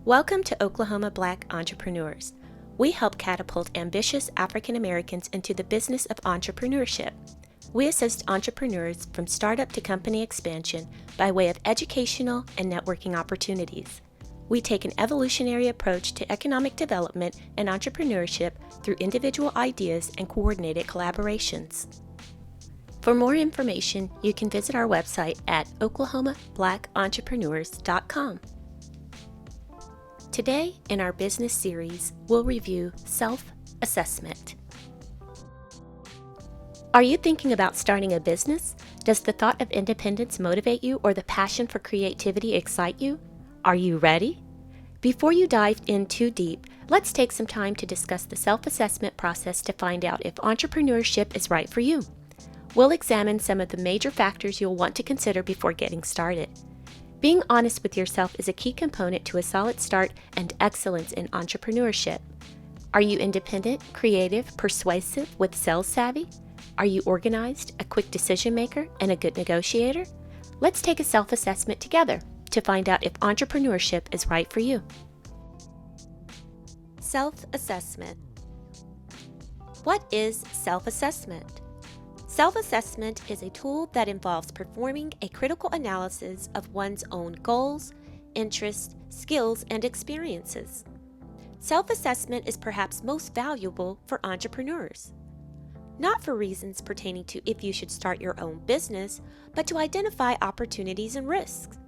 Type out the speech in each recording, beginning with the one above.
Welcome to Oklahoma Black Entrepreneurs. We help catapult ambitious African Americans into the business of entrepreneurship. We assist entrepreneurs from startup to company expansion by way of educational and networking opportunities. We take an evolutionary approach to economic development and entrepreneurship through individual ideas and coordinated collaborations. For more information, you can visit our website at oklahomabblackentrepreneurs.com. Today, in our business series, we'll review self-assessment. Are you thinking about starting a business? Does the thought of independence motivate you or the passion for creativity excite you? Are you ready? Before you dive in too deep, let's take some time to discuss the self-assessment process to find out if entrepreneurship is right for you. We'll examine some of the major factors you'll want to consider before getting started. Being honest with yourself is a key component to a solid start and excellence in entrepreneurship. Are you independent, creative, persuasive, with sales savvy? Are you organized, a quick decision maker, and a good negotiator? Let's take a self-assessment together to find out if entrepreneurship is right for you. Self-assessment. What is self-assessment? Self-assessment is a tool that involves performing a critical analysis of one's own goals, interests, skills, and experiences. Self-assessment is perhaps most valuable for entrepreneurs. Not for reasons pertaining to if you should start your own business, but to identify opportunities and risks.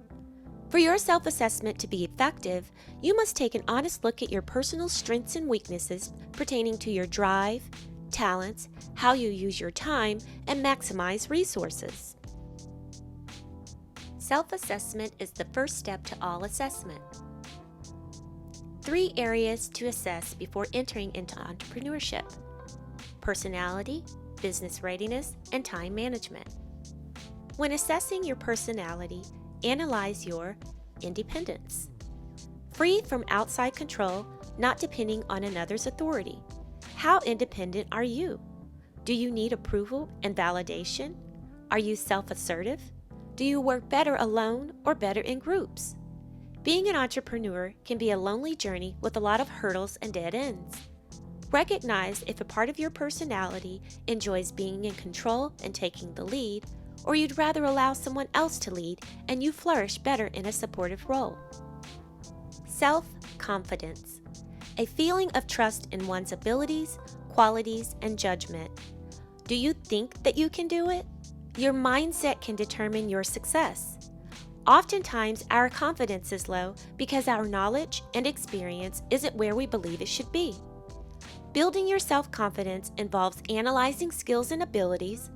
For your self-assessment to be effective, you must take an honest look at your personal strengths and weaknesses pertaining to your drive, talents, how you use your time, and maximize resources. Self-assessment is the first step to all assessment. 3 areas to assess before entering into entrepreneurship: personality, business readiness, and time management. When assessing your personality, analyze your independence. Free from outside control, not depending on another's authority. How independent are you? Do you need approval and validation? Are you self-assertive? Do you work better alone or better in groups? Being an entrepreneur can be a lonely journey with a lot of hurdles and dead ends. Recognize if a part of your personality enjoys being in control and taking the lead, or you'd rather allow someone else to lead and you flourish better in a supportive role. Self-confidence. A feeling of trust in one's abilities, qualities, and judgment. Do you think that you can do it? Your mindset can determine your success. Oftentimes, our confidence is low because our knowledge and experience isn't where we believe it should be. Building your self-confidence involves analyzing skills and abilities,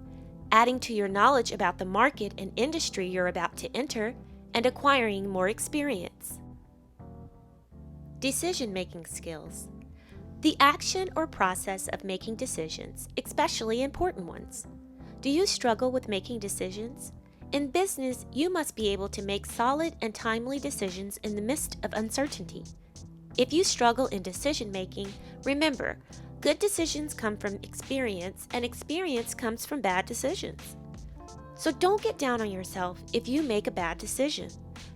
adding to your knowledge about the market and industry you're about to enter, and acquiring more experience. Decision-making skills. The action or process of making decisions, especially important ones. Do you struggle with making decisions? In business, you must be able to make solid and timely decisions in the midst of uncertainty. If you struggle in decision-making, remember, good decisions come from experience, and experience comes from bad decisions. So don't get down on yourself if you make a bad decision.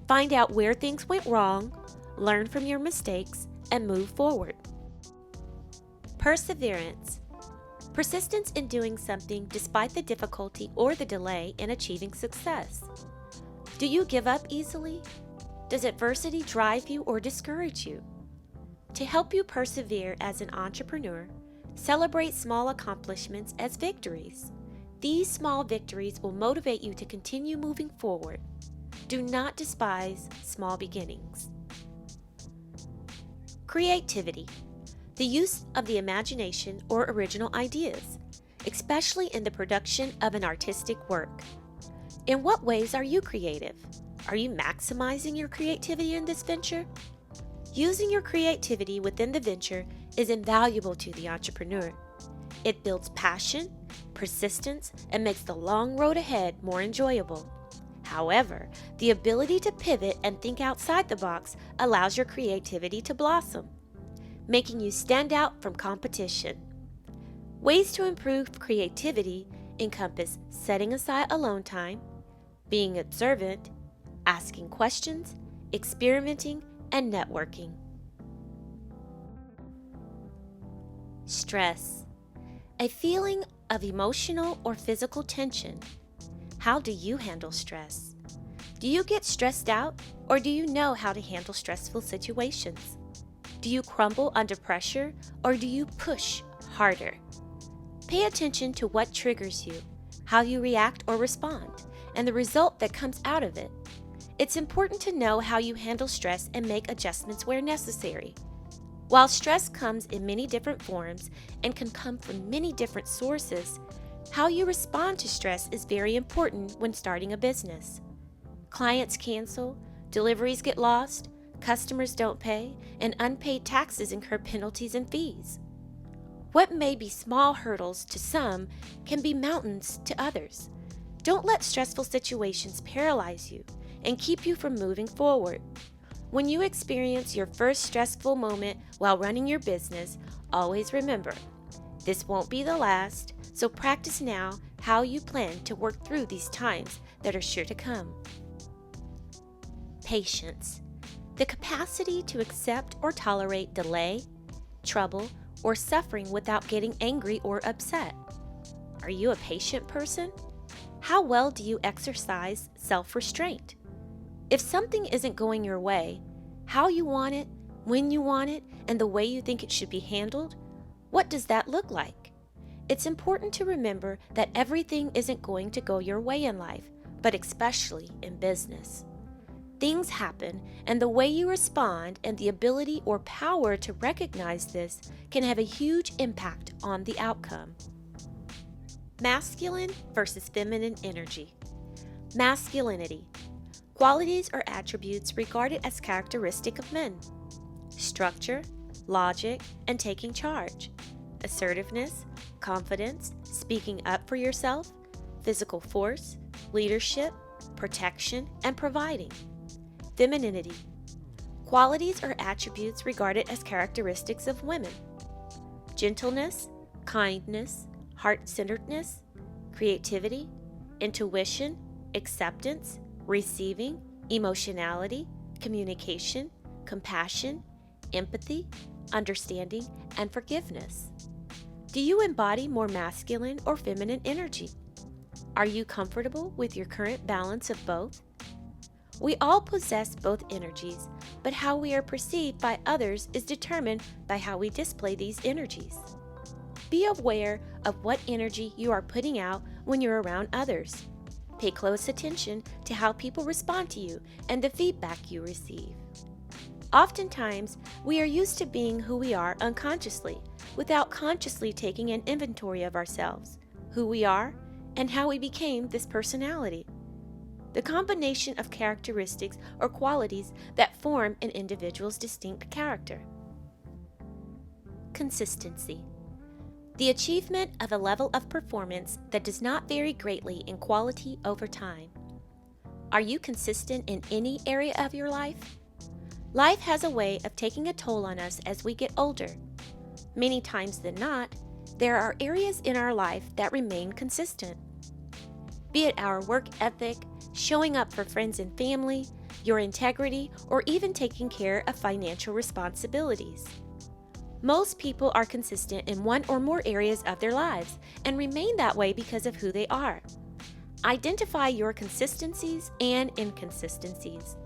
Find out where things went wrong, learn from your mistakes, and move forward. Perseverance. Persistence in doing something despite the difficulty or the delay in achieving success. Do you give up easily? Does adversity drive you or discourage you? To help you persevere as an entrepreneur, celebrate small accomplishments as victories. These small victories will motivate you to continue moving forward. Do not despise small beginnings. Creativity. The use of the imagination or original ideas, especially in the production of an artistic work. In what ways are you creative? Are you maximizing your creativity in this venture? Using your creativity within the venture is invaluable to the entrepreneur. It builds passion, persistence, and makes the long road ahead more enjoyable. However, the ability to pivot and think outside the box allows your creativity to blossom, making you stand out from competition. Ways to improve creativity encompass setting aside alone time, being observant, asking questions, experimenting, and networking. Stress, a feeling of emotional or physical tension. How do you handle stress? Do you get stressed out, or do you know how to handle stressful situations? Do you crumble under pressure, or do you push harder? Pay attention to what triggers you, how you react or respond, and the result that comes out of it. It's important to know how you handle stress and make adjustments where necessary. While stress comes in many different forms and can come from many different sources, how you respond to stress is very important when starting a business. Clients cancel, deliveries get lost, customers don't pay, and unpaid taxes incur penalties and fees. What may be small hurdles to some can be mountains to others. Don't let stressful situations paralyze you and keep you from moving forward. When you experience your first stressful moment while running your business, always remember, this won't be the last, so practice now how you plan to work through these times that are sure to come. Patience, the capacity to accept or tolerate delay, trouble, or suffering without getting angry or upset. Are you a patient person? How well do you exercise self-restraint? If something isn't going your way, how you want it, when you want it, and the way you think it should be handled, what does that look like? It's important to remember that everything isn't going to go your way in life, but especially in business. Things happen, and the way you respond and the ability or power to recognize this can have a huge impact on the outcome. Masculine versus feminine energy. Masculinity. Qualities or attributes regarded as characteristic of men. Structure, logic, and taking charge. Assertiveness, confidence, speaking up for yourself, physical force, leadership, protection, and providing. Femininity. Qualities or attributes regarded as characteristics of women. Gentleness, kindness, heart-centeredness, creativity, intuition, acceptance, receiving, emotionality, communication, compassion, empathy, understanding, and forgiveness. Do you embody more masculine or feminine energy? Are you comfortable with your current balance of both? We all possess both energies, but how we are perceived by others is determined by how we display these energies. Be aware of what energy you are putting out when you're around others. Pay close attention to how people respond to you and the feedback you receive. Oftentimes, we are used to being who we are unconsciously, without consciously taking an inventory of ourselves, who we are, and how we became this personality. The combination of characteristics or qualities that form an individual's distinct character. Consistency. The achievement of a level of performance that does not vary greatly in quality over time. Are you consistent in any area of your life? Life has a way of taking a toll on us as we get older. Many times than not, there are areas in our life that remain consistent. Be it our work ethic, showing up for friends and family, your integrity, or even taking care of financial responsibilities. Most people are consistent in one or more areas of their lives and remain that way because of who they are. Identify your consistencies and inconsistencies.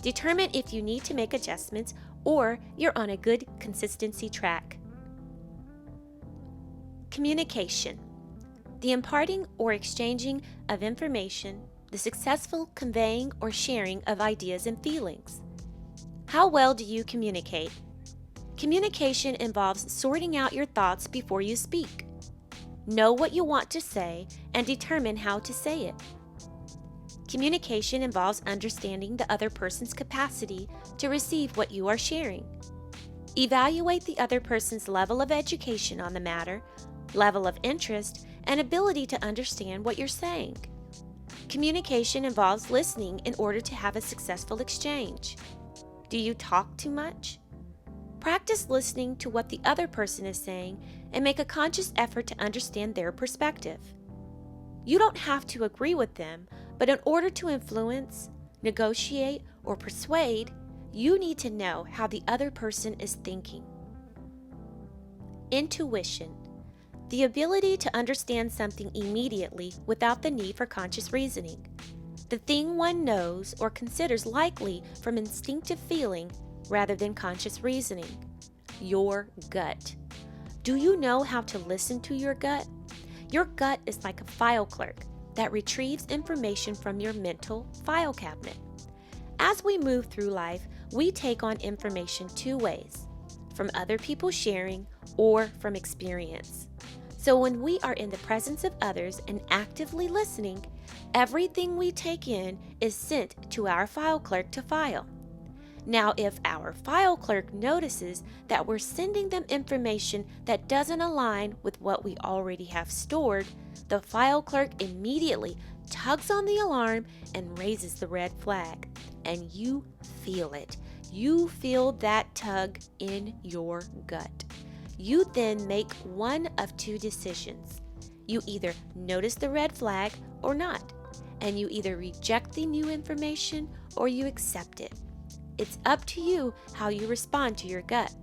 Determine if you need to make adjustments or you're on a good consistency track. Communication. The imparting or exchanging of information, the successful conveying or sharing of ideas and feelings. How well do you communicate? Communication involves sorting out your thoughts before you speak. Know what you want to say and determine how to say it. Communication involves understanding the other person's capacity to receive what you are sharing. Evaluate the other person's level of education on the matter, level of interest, and ability to understand what you're saying. Communication involves listening in order to have a successful exchange. Do you talk too much? Practice listening to what the other person is saying and make a conscious effort to understand their perspective. You don't have to agree with them, but in order to influence, negotiate, or persuade, you need to know how the other person is thinking. Intuition, the ability to understand something immediately without the need for conscious reasoning. The thing one knows or considers likely from instinctive feeling rather than conscious reasoning. Your gut. Do you know how to listen to your gut? Your gut is like a file clerk that retrieves information from your mental file cabinet. As we move through life, we take on information two ways, from other people sharing or from experience. So when we are in the presence of others and actively listening, everything we take in is sent to our file clerk to file. Now, if our file clerk notices that we're sending them information that doesn't align with what we already have stored, the file clerk immediately tugs on the alarm and raises the red flag. And you feel it. You feel that tug in your gut. You then make one of two decisions. You either notice the red flag or not, and you either reject the new information or you accept it. It's up to you how you respond to your gut,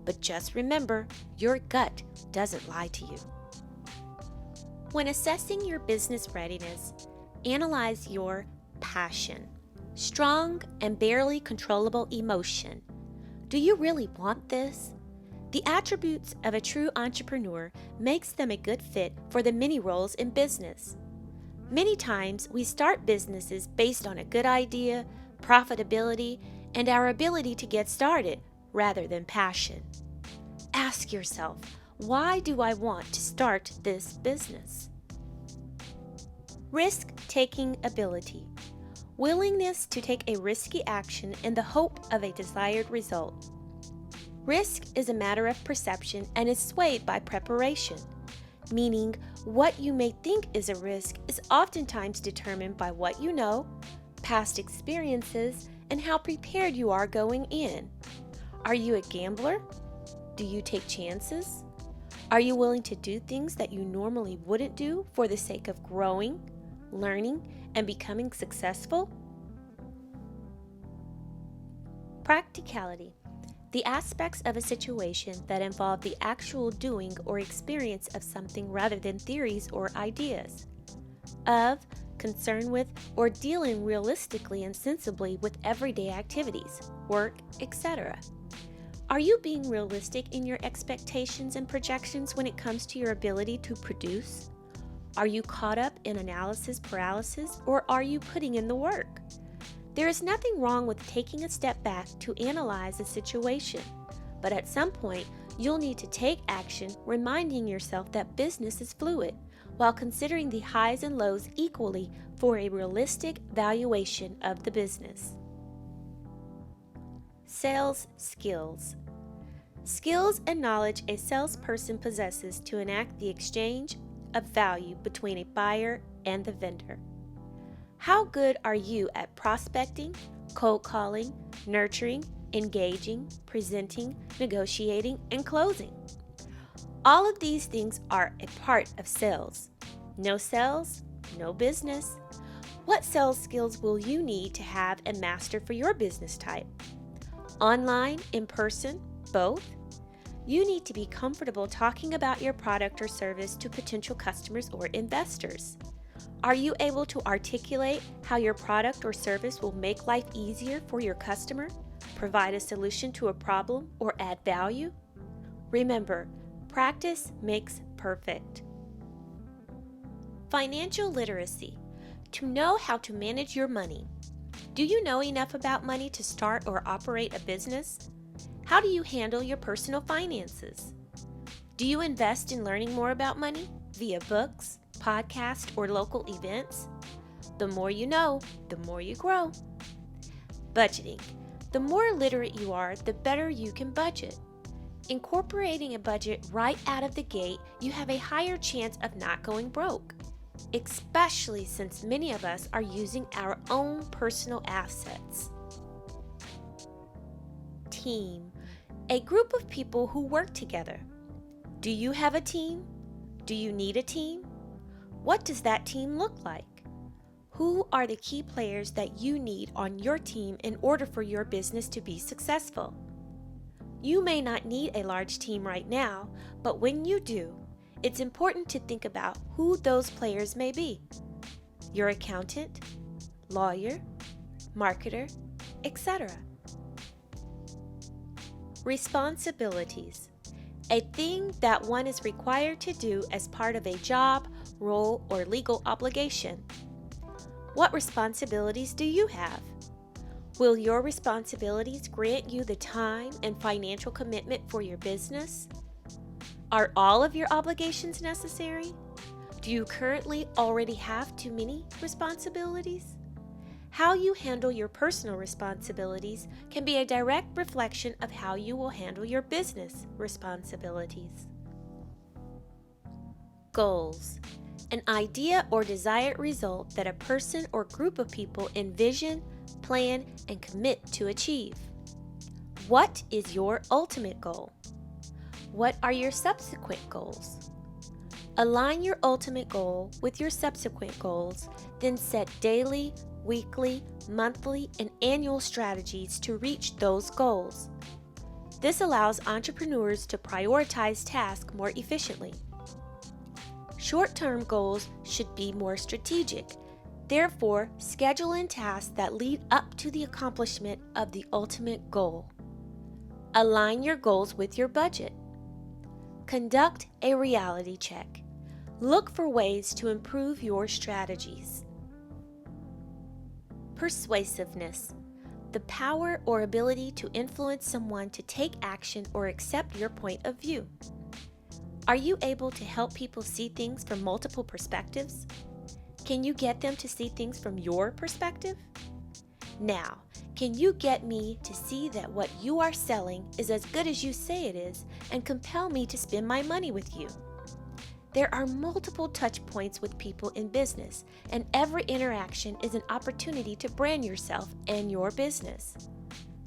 but just remember, your gut doesn't lie to you. When assessing your business readiness, analyze your passion, strong and barely controllable emotion. Do you really want this? The attributes of a true entrepreneur makes them a good fit for the many roles in business. Many times we start businesses based on a good idea, profitability, and our ability to get started rather than passion. Ask yourself, why do I want to start this business? Risk-taking ability. Willingness to take a risky action in the hope of a desired result. Risk is a matter of perception and is swayed by preparation, meaning what you may think is a risk is oftentimes determined by what you know, past experiences, and how prepared you are going in. Are you a gambler? Do you take chances? Are you willing to do things that you normally wouldn't do for the sake of growing, learning, and becoming successful? Practicality. The aspects of a situation that involve the actual doing or experience of something rather than theories or ideas. Of, concern with, or dealing realistically and sensibly with everyday activities, work, etc. Are you being realistic in your expectations and projections when it comes to your ability to produce? Are you caught up in analysis paralysis, or are you putting in the work? There is nothing wrong with taking a step back to analyze a situation, but at some point, you'll need to take action, reminding yourself that business is fluid, while considering the highs and lows equally for a realistic valuation of the business. Sales skills. Skills and knowledge a salesperson possesses to enact the exchange of value between a buyer and the vendor. How good are you at prospecting, cold calling, nurturing, engaging, presenting, negotiating, and closing? All of these things are a part of sales. No sales, no business. What sales skills will you need to have and master for your business type? Online, in person, both? You need to be comfortable talking about your product or service to potential customers or investors. Are you able to articulate how your product or service will make life easier for your customer, provide a solution to a problem, or add value? Remember, practice makes perfect. Financial literacy. To know how to manage your money. Do you know enough about money to start or operate a business? How do you handle your personal finances? Do you invest in learning more about money via books, podcasts, or local events? The more you know, the more you grow. Budgeting. The more literate you are, the better you can budget. Incorporating a budget right out of the gate, you have a higher chance of not going broke, especially since many of us are using our own personal assets. Team. A group of people who work together. Do you have a team? Do you need a team? What does that team look like? Who are the key players that you need on your team in order for your business to be successful? You may not need a large team right now, but when you do, it's important to think about who those players may be. Your accountant, lawyer, marketer, etc. Responsibilities. A thing that one is required to do as part of a job, role, or legal obligation. What responsibilities do you have? Will your responsibilities grant you the time and financial commitment for your business? Are all of your obligations necessary? Do you currently already have too many responsibilities? How you handle your personal responsibilities can be a direct reflection of how you will handle your business responsibilities. Goals. An idea or desired result that a person or group of people envision, plan, and commit to achieve. What is your ultimate goal? What are your subsequent goals? Align your ultimate goal with your subsequent goals, then set daily, weekly, monthly, and annual strategies to reach those goals. This allows entrepreneurs to prioritize tasks more efficiently. Short-term goals should be more strategic. Therefore, schedule in tasks that lead up to the accomplishment of the ultimate goal. Align your goals with your budget. Conduct a reality check. Look for ways to improve your strategies. Persuasiveness. The power or ability to influence someone to take action or accept your point of view. Are you able to help people see things from multiple perspectives? Can you get them to see things from your perspective? Now, can you get me to see that what you are selling is as good as you say it is and compel me to spend my money with you? There are multiple touch points with people in business, and every interaction is an opportunity to brand yourself and your business.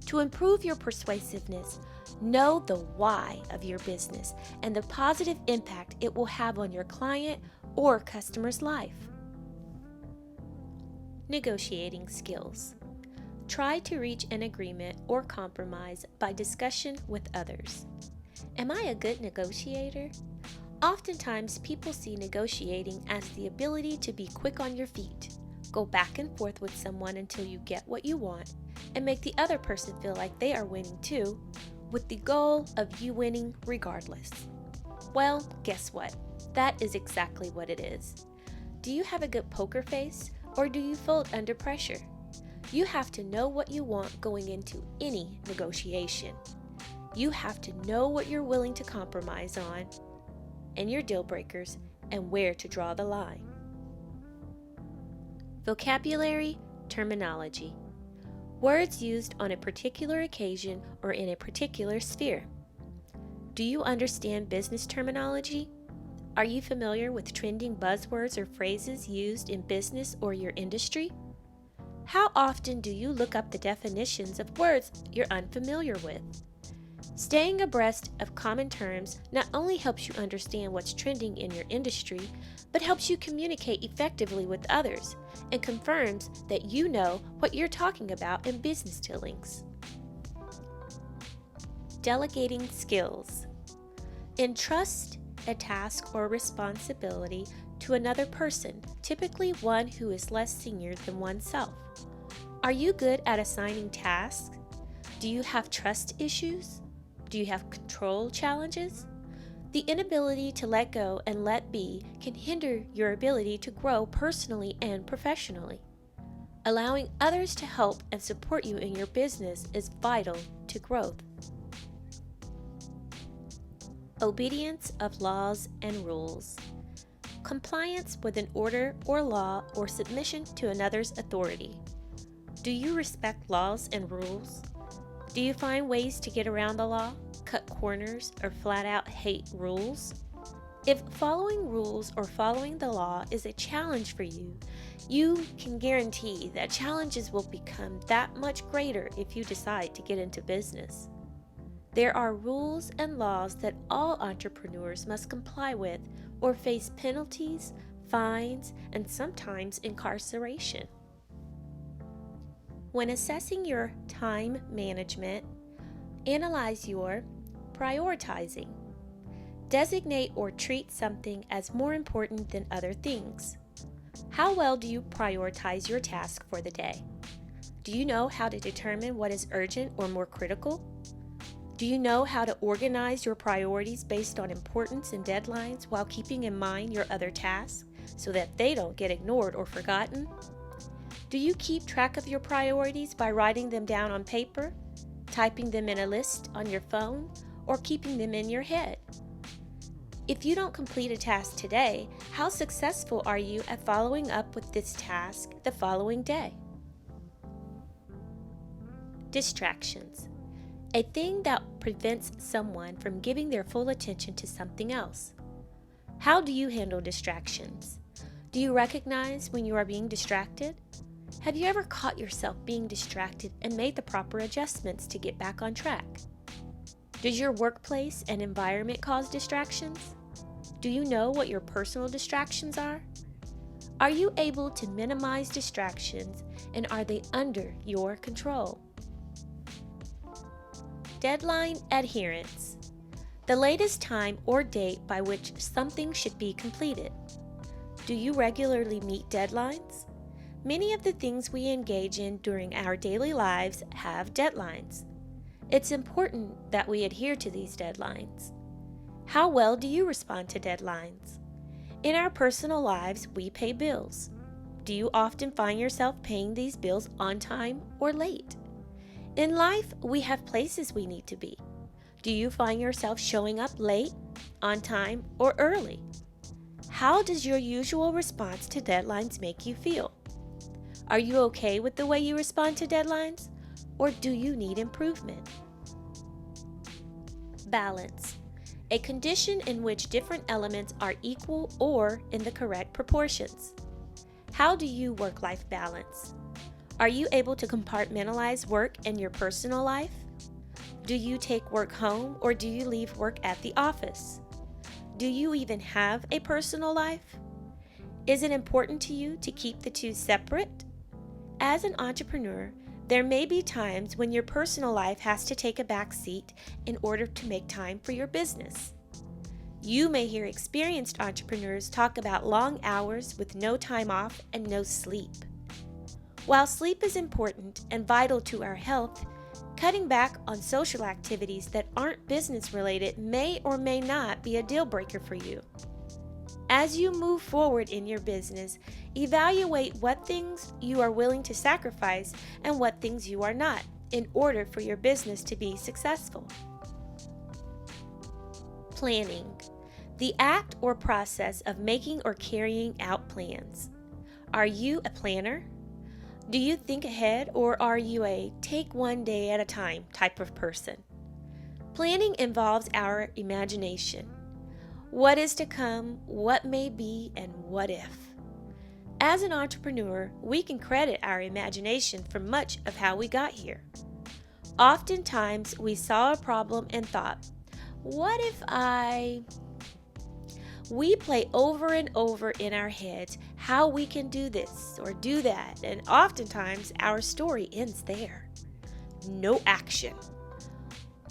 To improve your persuasiveness, know the why of your business and the positive impact it will have on your client or customer's life. Negotiating skills. Try to reach an agreement or compromise by discussion with others. Am I a good negotiator? Oftentimes, people see negotiating as the ability to be quick on your feet, go back and forth with someone until you get what you want, and make the other person feel like they are winning too, with the goal of you winning regardless. Well, guess what? That is exactly what it is. Do you have a good poker face, or do you fold under pressure? You have to know what you want going into any negotiation. You have to know what you're willing to compromise on, and your deal breakers, and where to draw the line. Vocabulary, terminology. Words used on a particular occasion or in a particular sphere. Do you understand business terminology? Are you familiar with trending buzzwords or phrases used in business or your industry? How often do you look up the definitions of words you're unfamiliar with? Staying abreast of common terms not only helps you understand what's trending in your industry, but helps you communicate effectively with others and confirms that you know what you're talking about in business dealings. Delegating skills. Entrust a task or responsibility to another person, typically one who is less senior than oneself. Are you good at assigning tasks? Do you have trust issues? Do you have control challenges? The inability to let go and let be can hinder your ability to grow personally and professionally. Allowing others to help and support you in your business is vital to growth. Obedience of laws and rules. Compliance with an order or law or submission to another's authority. Do you respect laws and rules? Do you find ways to get around the law, cut corners, or flat out hate rules? If following rules or following the law is a challenge for you, you can guarantee that challenges will become that much greater if you decide to get into business. There are rules and laws that all entrepreneurs must comply with or face penalties, fines, and sometimes incarceration. When assessing your time management, analyze your prioritizing. Designate or treat something as more important than other things. How well do you prioritize your task for the day? Do you know how to determine what is urgent or more critical? Do you know how to organize your priorities based on importance and deadlines while keeping in mind your other tasks so that they don't get ignored or forgotten? Do you keep track of your priorities by writing them down on paper, typing them in a list on your phone, or keeping them in your head? If you don't complete a task today, how successful are you at following up with this task the following day? Distractions. A thing that prevents someone from giving their full attention to something else. How do you handle distractions? Do you recognize when you are being distracted? Have you ever caught yourself being distracted and made the proper adjustments to get back on track? Does your workplace and environment cause distractions? Do you know what your personal distractions are? Are you able to minimize distractions, and are they under your control? Deadline adherence. The latest time or date by which something should be completed. Do you regularly meet deadlines? Many of the things we engage in during our daily lives have deadlines. It's important that we adhere to these deadlines. How well do you respond to deadlines? In our personal lives, we pay bills. Do you often find yourself paying these bills on time or late? In life, we have places we need to be. Do you find yourself showing up late, on time, or early? How does your usual response to deadlines make you feel? Are you okay with the way you respond to deadlines, or do you need improvement? Balance. A condition in which different elements are equal or in the correct proportions. How do you work-life balance? Are you able to compartmentalize work and your personal life? Do you take work home, or do you leave work at the office? Do you even have a personal life? Is it important to you to keep the two separate? As an entrepreneur, there may be times when your personal life has to take a back seat in order to make time for your business. You may hear experienced entrepreneurs talk about long hours with no time off and no sleep. While sleep is important and vital to our health, cutting back on social activities that aren't business related may or may not be a deal breaker for you. As you move forward in your business, evaluate what things you are willing to sacrifice and what things you are not in order for your business to be successful. Planning. The act or process of making or carrying out plans. Are you a planner? Do you think ahead, or are you a take one day at a time type of person? Planning involves our imagination. What is to come, what may be, and what if. As an entrepreneur, we can credit our imagination for much of how we got here. Oftentimes, we saw a problem and thought, what if We play over and over in our heads how we can do this or do that, and oftentimes our story ends there. No action.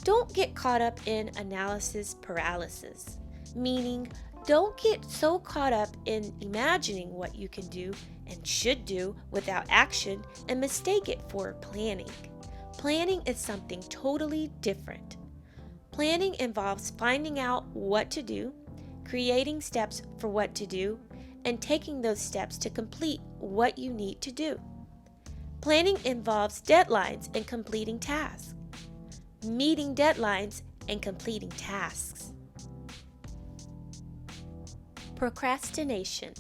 Don't get caught up in analysis paralysis. Meaning, don't get so caught up in imagining what you can do and should do without action and mistake it for planning. Planning is something totally different. Planning involves finding out what to do, creating steps for what to do, and taking those steps to complete what you need to do. Planning involves deadlines and completing tasks, meeting deadlines and completing tasks. Procrastination.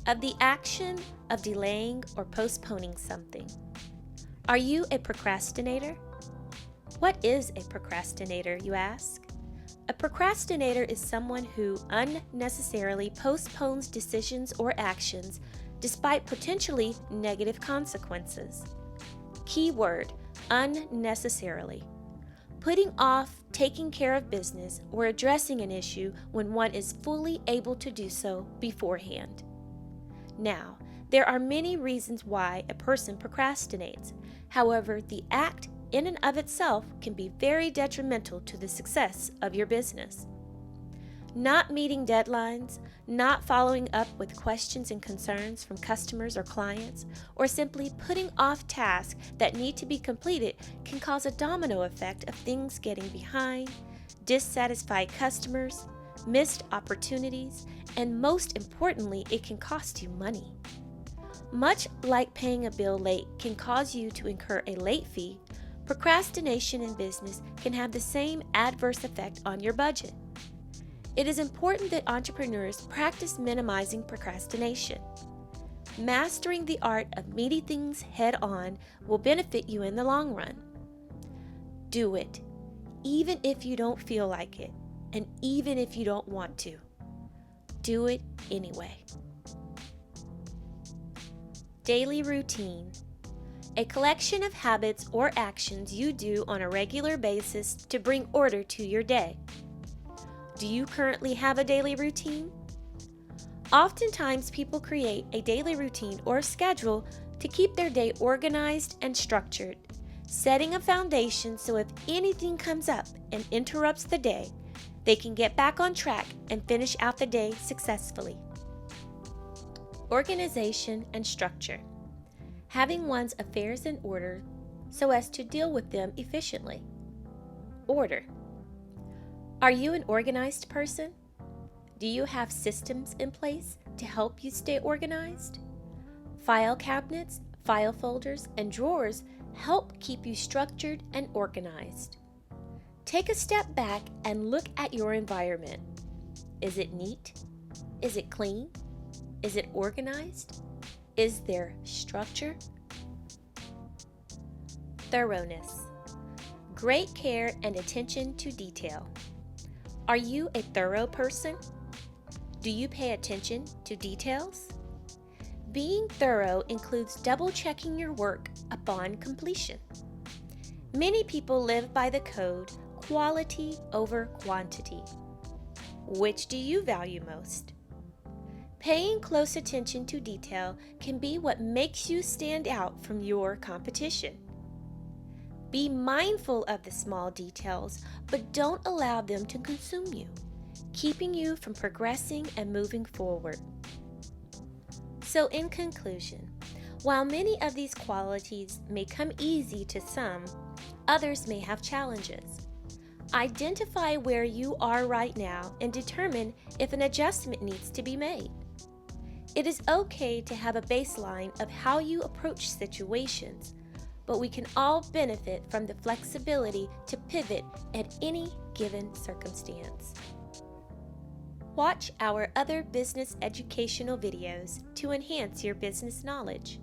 Of the action of delaying or postponing something. Are you a procrastinator? What is a procrastinator, you ask? A procrastinator is someone who unnecessarily postpones decisions or actions despite potentially negative consequences. Keyword, unnecessarily. putting off taking care of business or addressing an issue when one is fully able to do so beforehand. Now, there are many reasons why a person procrastinates. However, the act in and of itself can be very detrimental to the success of your business. Not meeting deadlines, not following up with questions and concerns from customers or clients, or simply putting off tasks that need to be completed can cause a domino effect of things getting behind, dissatisfied customers, missed opportunities, and most importantly, it can cost you money. Much like paying a bill late can cause you to incur a late fee, procrastination in business can have the same adverse effect on your budget. It is important that entrepreneurs practice minimizing procrastination. Mastering the art of meeting things head on will benefit you in the long run. Do it, even if you don't feel like it, and even if you don't want to. Do it anyway. Daily routine. A collection of habits or actions you do on a regular basis to bring order to your day. Do you currently have a daily routine? Oftentimes, people create a daily routine or schedule to keep their day organized and structured, setting a foundation so if anything comes up and interrupts the day, they can get back on track and finish out the day successfully. Organization and structure. Having one's affairs in order so as to deal with them efficiently. Order. Are you an organized person? Do you have systems in place to help you stay organized? File cabinets, file folders, and drawers help keep you structured and organized. Take a step back and look at your environment. Is it neat? Is it clean? Is it organized? Is there structure? Thoroughness. Great care and attention to detail. Are you a thorough person? Do you pay attention to details? Being thorough includes double-checking your work upon completion. Many people live by the code, quality over quantity. Which do you value most? Paying close attention to detail can be what makes you stand out from your competition. Be mindful of the small details, but don't allow them to consume you, keeping you from progressing and moving forward. So in conclusion, while many of these qualities may come easy to some, others may have challenges. Identify where you are right now and determine if an adjustment needs to be made. It is okay to have a baseline of how you approach situations, but we can all benefit from the flexibility to pivot at any given circumstance. Watch our other business educational videos to enhance your business knowledge.